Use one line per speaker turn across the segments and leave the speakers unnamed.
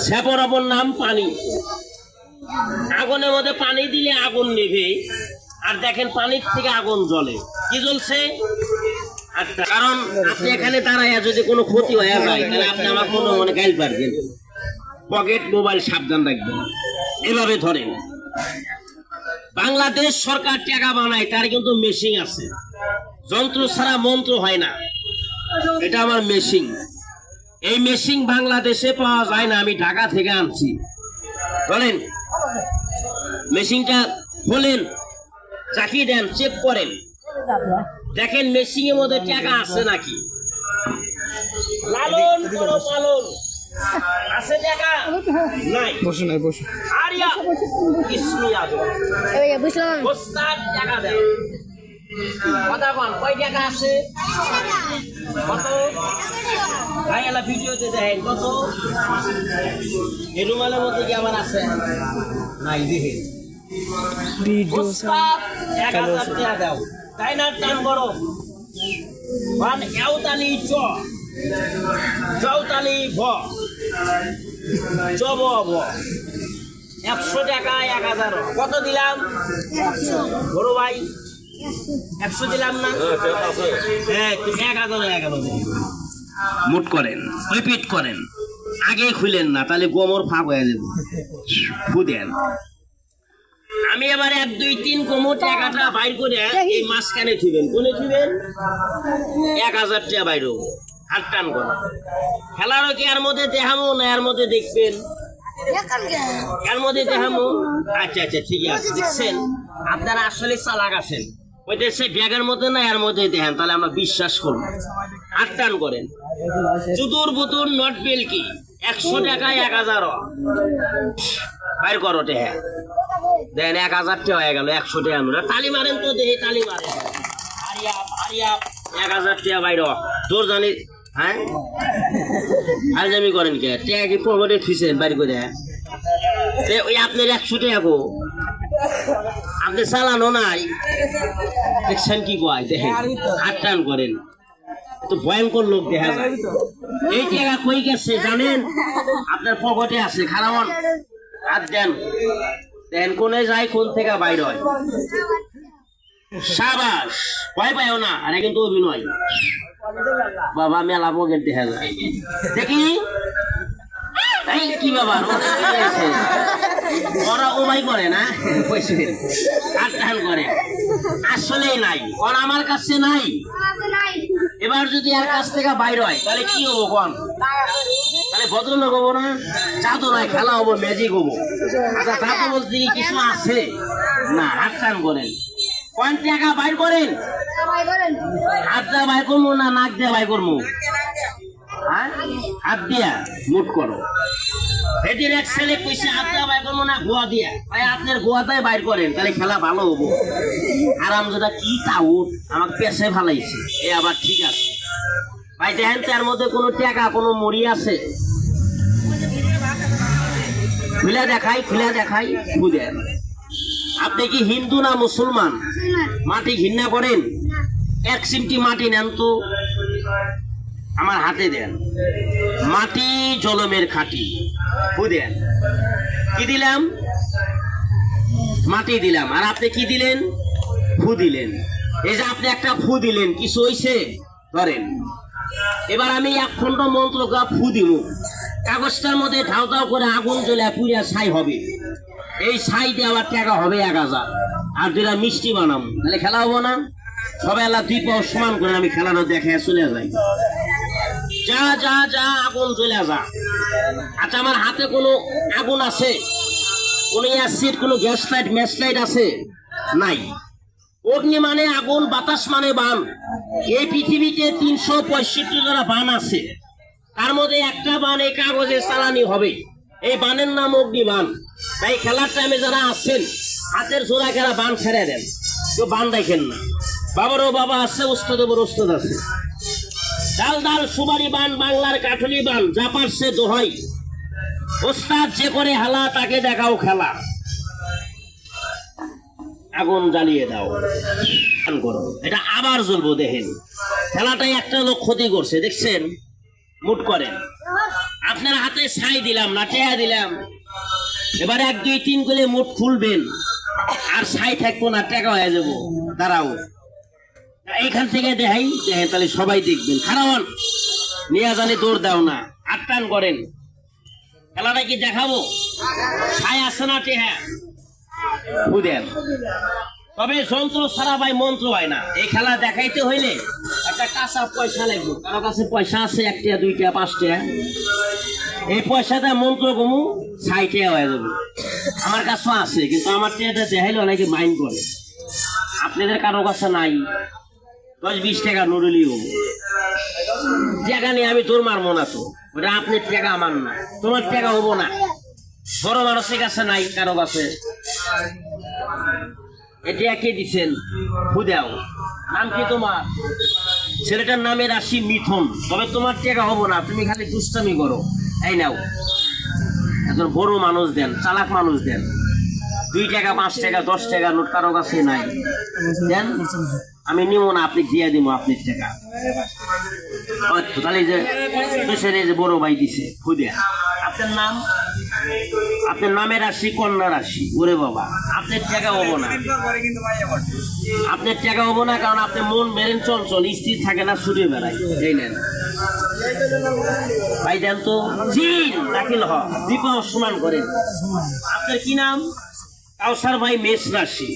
স্যাপর অপর নাম পানি। আগুনের মধ্যে পানি দিলে আগুন নেবে, আর দেখেন পানির থেকে আগুন জ্বলে। কি জ্বলছে? আচ্ছা, কারণ আপনি এখানে দাঁড়াইয়া যদি কোনো ক্ষতি হয়ে যায় তাহলে আপনি আমার কোনো মনে গাইল পারবেন। পকেট মোবাইল সাবধান রাখবেন। এভাবে ধরেন, বাংলাদেশ সরকার টাকা বানায়, তার কিন্তু মেশিন আছে। যন্ত্র ছাড়া মন্ত্র হয় না। এটা আমার মেশিন। এই মেশিন বাংলাদেশে পাওয়া যায় না, আমি ঢাকা থেকে আনছি। ধরেন মেশিনটা খোলেন, চাকিয়ে দেন, চেক করেন, দেখেন মেশিনের মধ্যে টাকা আছে নাকি। লালন করো পালন, আছে টাকা নাই?
বসে নাই, বসে।
আরিয়া ইসমি আদো
বুঝলাম।
ওস্তাদ টাকা দেন। কথা কোন কয় টাকা আছে? কত? ভাই এলা ভিডিওতে দেখেন কত। এই রুমালের মধ্যে কি আমার আছে? নাই, দেখেন ওস্তাদ 1000 টাকা দাও। তাই না? টান করো। বান এওতালি চ, চৌতালি ভ, চব ভ। 100 টাকা 1000। কত দিলাম? বড় ভাই 100 দিলাম না? হ্যাঁ, 1000 হয়ে গেল। মুট করেন, রিপিট করেন, আগে খুলেন না, তাহলে গোমর ফাঁক হয়ে যাবে। খুদেন। আমি এবার 1 2 3 কোমর টাকাটা বাইর করে এই মাঝখানে থিবেন। কোনে থিবেন? 1000 টাকা বাইর হবো। হাত টান করো। খেলারও কি এর মধ্যে দেখামো না এর মধ্যে দেখবেন? এর মধ্যে দেখামো। আচ্ছা আচ্ছা, ঠিক আছে। দেখছেন আপনারা আসলে চালাক আছেন। ওই দেশে ব্যাগের মধ্যে না এর মধ্যে দেখেন, তাহলে আমরা বিশ্বাস করবো। হাত টান করেন। চুদুর বুতুর নট বিল কি 100 টাকায় 1000 বাইর করো। হ্যাঁ দেন 1000 টাকা হয়ে গেল। 100 টাকা আমরা তালি মারেন তো, দেখি তালি মারেন। আরিয়া আরিয়া 1000 টাকা বাইর তোর জানি। হ্যাঁ আলজামি করেন কে? টাকা কি পকেটে ফিসেন বাইর করে? ওই আপনার 100 টাকা গো, আপনি চালানো নাই। দেখছেন কি কয়? দেখেন হাত টান করেন। তো ভয়ঙ্কর লোক দেখা যায়। এই টাকা কই গেছে জানেন? আপনার পকেটে আছে। খারাপ হাত দেন, দেন কোনে যায়, কোন থেকে বাইর হয়। সাবাস, ভয় পাইও না। আরে কিন্তু অভিনয় বাবা, মেলা পকেট দেখা যায়। দেখি এই কি বাবা, ওরা ওমাই করে না, হাত টান করে। আসলেই নাই, ওর আমার কাছে নাই। এবার যদি আর কাছ থেকে বাইর হয় তাহলে কি হবো কোন? তাহলে ভদ্রলোক হবো না? জাদু নয়, খেলা হবো, ম্যাজিক হবো। আচ্ছা, জাদু বলতে কিছু আছে না? হাত টান করেন। কোন টাকা বাইর করেন? হাত দিয়ে বাইর করবো না নাক দিয়ে বাইর করবো? হাত দিয়া মুট করো। এটির এক ছেলে কইছে হাত দিয়ে বাইর করবো না গোয়া দিয়া। ভাই আপনার গোয়াটাই বাইর করেন, তাহলে খেলা ভালো হবো। আরাম যেটা কি তাউট আমাকে পেছে ভালাইছে। এ আবার ঠিক আছে ভাই। দেখেন তার মধ্যে কোনো টাকা কোনো মরি আছে? খুলে দেখাই, খুলে দেখাই, বুঝেন। আপনি কি হিন্দু না মুসলমান? মাটি ঘৃণা করেন? 1 চিমটি মাটি নেন তো, আমার হাতে দেন। মাটি জলমের খাঁটি। বুঝেন কি দিলাম? মাটি দিলাম। আর আপনি কি দিলেন? ফু দিলেন। এই যে আপনি একটা ফু দিলেন, কিছু হইছে? ধরেন এবার আমি 1 খণ্ড মন্ত্র ফু দিব। কাগজটার মধ্যে ধাও ধাও করে আগুন জ্বলে পুড়িয়া ছাই হবে। এই ছাই দিয়ে আবার টাকা হবে 1000। আর 2টা মিষ্টি বানাম, তাহলে খেলা হবো না? সবাই আল্লাহ 2 পাও সমান করে আমি খেলাটা দেখে চলে যাই। যা যা যা আগুন চলে যা। আচ্ছা, আমার হাতে কোনো আগুন আছে? কোনো অ্যাসিড, কোনো গ্যাস লাইট, ম্যাচ লাইট আছে? নাই। অগ্নি মানে আগুন, বাতাস মানে বান। এই পৃথিবীতে 365টা বান আছে। তার মধ্যে একটা বান এই কাগজে চালানি হবে। এই বানের নাম অগ্নি বান। তাই খেলার টাইমে যারা আছেন হাতের জোড়া খেলা বান ছেড়ে দেন, কেউ বান দেখেন না। বাবারও বাবা আছে, ওস্তাদের বড় ওস্তাদ আছে। ডাল ডাল সুবারি বান, বাংলার কাঠলি বান, যা পারছে দোহাই। ওস্তাদ যে করে হালা তাকে দেখাও খেলা। আগুন জ্বালিয়ে দাও, এটা আবার জ্বলবো। দেখেন খেলাটাই একটা লোক ক্ষতি করছে, দেখছেন? মুট করেন। আপনি আপনার হাতে ছাই দিলাম না টেয়া দিলাম, এবার 1 2 3 করে মুঠ খুলবেন, আর ছাই থাকবো না, টাকা হয়ে যাবো। দাঁড়াও, এইখান থেকে দেখেন, তাহলে সবাই দেখবেন। খারাপ নিয়ে জানি দৌড় দাও না, আটটান করেন। খেলাটা কি দেখাবো? ছাই আসে না টেহা বুঝেন, তবে যন্ত্র ছাড়া ভাই মন্ত্র হয় না। এই খেলা দেখাইতে হইলে একটা কাঁচা পয়সা লাগবে। কারো কাছে পয়সা আছে 1 টাকা 2 টাকা 5 টাকা, এই পয়সাটা মন্ত্র কমু 6 টাকা হয়ে যাবে। আমার কাছেও আছে, কিন্তু আমার টাকাটা দেখাইলে অনেকে মাইন্ড করে। আপনাদের কারো কাছে নাই, 10-20 টাকা নুরুলি হবো। টাকা নিয়ে আমি তোর মারবো না, তো ওটা আপনার টাকা আমার না, তোমার টাকা হবো না। বড় মানুষের কাছে নাই, কারো কাছে। এটা কে দিচ্ছেন? বুঝাও, নাম কি তোমার? ছেলেটার নামে রাশি মিথুন, তবে তোমার টাকা হবো না, তুমি খালি দুষ্টামি করো। এই নাও, এখন বড় মানুষ দেন, চালাক মানুষ দেন। 2 টাকা 5 টাকা 10 টাকা নোট কারো কাছে নাই, দেন। আমি নিব না, আপনি দিয়ে দিব আপনার টাকা। তাহলে যে দেশের যে বড় ভাই দিছে খুদে। আপনার নাম? আপনার নামের রাশি কন্যা রাশি। ওরে বাবা, আপনার টাকা হবো না, আপনার টাকা হবো না, কারণ আপনি মন মেরেন চঞ্চল, স্থির থাকে না, ছুটে বেড়ায়। এই নেন ভাই, দেন তো। জিন দাখিল হ, দীপা সমান করেন। আপনার কি নাম? কাউসার ভাই মেষ রাশি।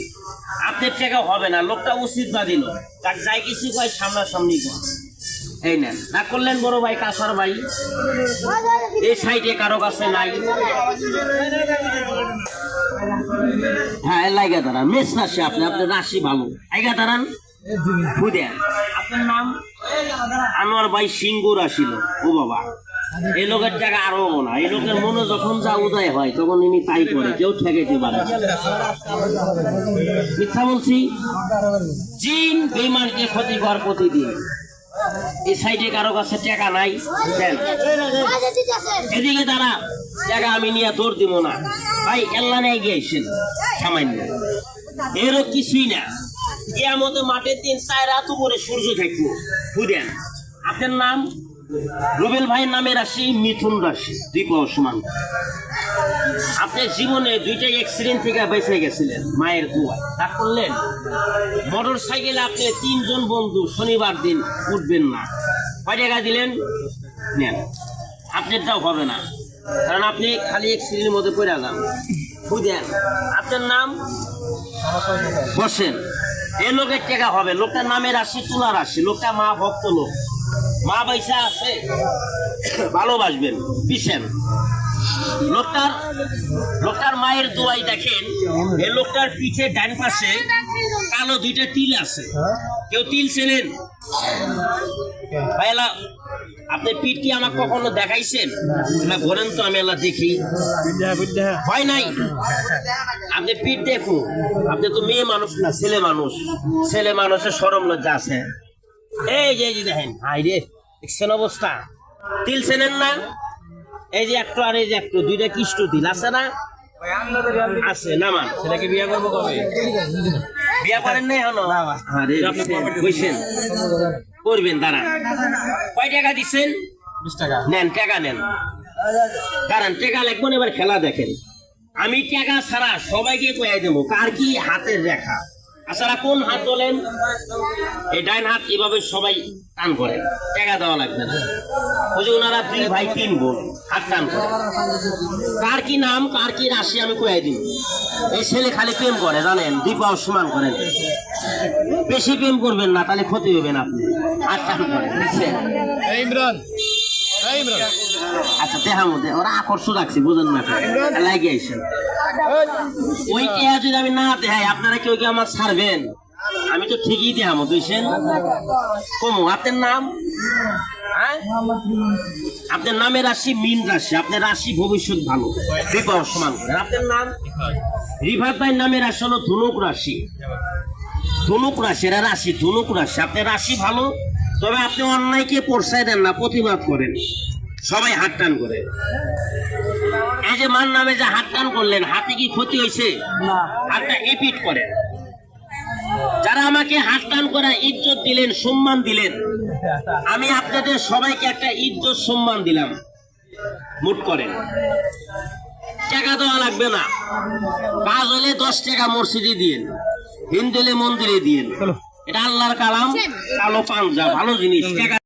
আপনার টাকা হবে না, লোকটা উচিত না দিল, তার যাই কিছু কয় সামনাসামনি কর। এই নেন, না করলেন বড় ভাই কাউসার ভাই। এই সাইডে কারো কাছে নাই। হ্যাঁ, লাইগা দাঁড়ান, মেষ রাশি। আপনার রাশি ভালো, আইগা দাঁড়ান। বুঝেন, আপনার নাম? আনোয়ার ভাই সিংহ রাশি লোক। ও বাবা, এই লোকের টাকা আরো হবো না। এই লোকের মনে যখন যা উদয় হয় তখন ইনি তাই করে, কেউ ঠেকাইতে পারে। মিথ্যা বলছি? জিন বেঈমানকে ক্ষতিকর প্রতিদিন। এই সাইডে কারো কাছে টাকা নাই, দেন। এদিকে দাঁড়া, টাকা আমি নিয়ে দৌড় দিব না ভাই। এল্লা নিয়ে গিয়েছেন সামান্য, এরও কিছুই না। কিয়ামতের মাঠের দিন 4 রাত উপরে সূর্য থাকবো। বুঝেন, আপনার নাম? রুবেল ভাইয়ের নামে রাশি মিথুন রাশি, দীপ সমান। আপনি জীবনে 2টা অ্যাক্সিডেন্ট থেকে বেঁচে গেছিলেন মায়ের দোয়ায়, তা করলেন। মোটর সাইকেলে আপনি 3 জন বন্ধু শনিবার দিন উঠবেন না, কয় টাকা দিলেন? নেন, আপনারটাও হবে না, কারণ আপনি খালি অ্যাক্সিডেন্টের মধ্যে পড়ে যান। বুঝেন, আপনার নাম? বসেন। এই লোকের টাকা হবে। লোকটার নামে রাশি তুলা রাশি। লোকটা মা ভক্ত লোক, মা পয়সা আছে, ভালোবাসবেন, পিছেন। লোকটার মায়ের দোয়াই দেখেন, এই লোকটার পিঠে ডান পাশে কালো 2টা তিল আছে। কেউ তিল চেনেন? ভাই, আপনি পিঠ কি আমাকে কখনো দেখাইছেন না? ঘোরেন তো, আমি এলা দেখি, ভয় নাই। আপনি পিঠ দেখুন, আপনি তো মেয়ে মানুষ না, ছেলে মানুষ। ছেলে মানুষের শরম লজ্জা আছে। এই যে দেখেন, হাই রে, দেখছেন অবস্থা? তিল চেনেন না? এই যে একটু আর এই যে একটু, 2টা কিষ্ট তিল আছে না? আছে। নামান, ছেলেকে বিয়ে করবো কবে? বিয়ে করেন নাই হলো? বুঝছেন, করবেন। দাঁড়ান, কয় টাকা দিচ্ছেন? 20 টাকা। নেন, টাকা নেন। দাঁড়ান, টাকা লাগবে না। এবার খেলা দেখেন। আমি টাকা ছাড়া সবাইকে কয়ে দেবো কার কি হাতের রেখা। আচ্ছা, কোন হাত তোলেন? এই ডাইন হাত। এভাবে সবাই টান করেন, টাকা দেওয়া লাগবে না। ওই যে ওনারা 2 ভাই 3 বোন হাত টান করে। কার কি নাম, কার কি রাশি আমি কয়ে দিব। এই ছেলে খালি প্রেম করে, জানেন, দীপাও সমান করেন। বেশি প্রেম করবেন না, তাহলে ক্ষতি হবে না। আপনি হাত টান করেন, বুঝছেন? আচ্ছা, দেখার মধ্যে ওরা আকর্ষণ রাখছি, বুঝেন না, লাগিয়ে আইসেন। ওই টেহা যদি আমি না দেখাই, আপনারা কেউ কি আমার ছাড়বেন? আমি তো ঠিকই দেখাবো, বুঝছেন? কমু। আপনার নাম? আপনার নামের রাশি মীন রাশি। আপনার রাশি ভবিষ্যৎ ভালো, বিবাহ সমান। আপনার নাম? রিফাত ভাইয়ের নামের রাশি হলো ধনুক রাশি। ধনুক রাশি, এরা রাশি ধনুক রাশি। আপনার রাশি ভালো, তবে আপনি অন্যায়কে প্রশ্রয় দেন না, প্রতিবাদ করেন। সবাই হাত টান করে। এই যে মার নামে যে হাত টান করলেন, হাতে কি ক্ষতি হয়েছে? হাতটা এপিট করেন। যারা আমাকে হাত টান করে ইজ্জত দিলেন, সম্মান দিলেন, আমি আপনাদের সবাইকে একটা ইজ্জত সম্মান দিলাম। মোট করেন। টাকা দেওয়া লাগবে না, কাজ হলে 10 টাকা মসজিদে দিয়েন, হিন্দু হলে মন্দিরে দিয়েন। এটা আল্লাহর কালাম, কালো পাঞ্জা, ভালো জিনিস। টাকা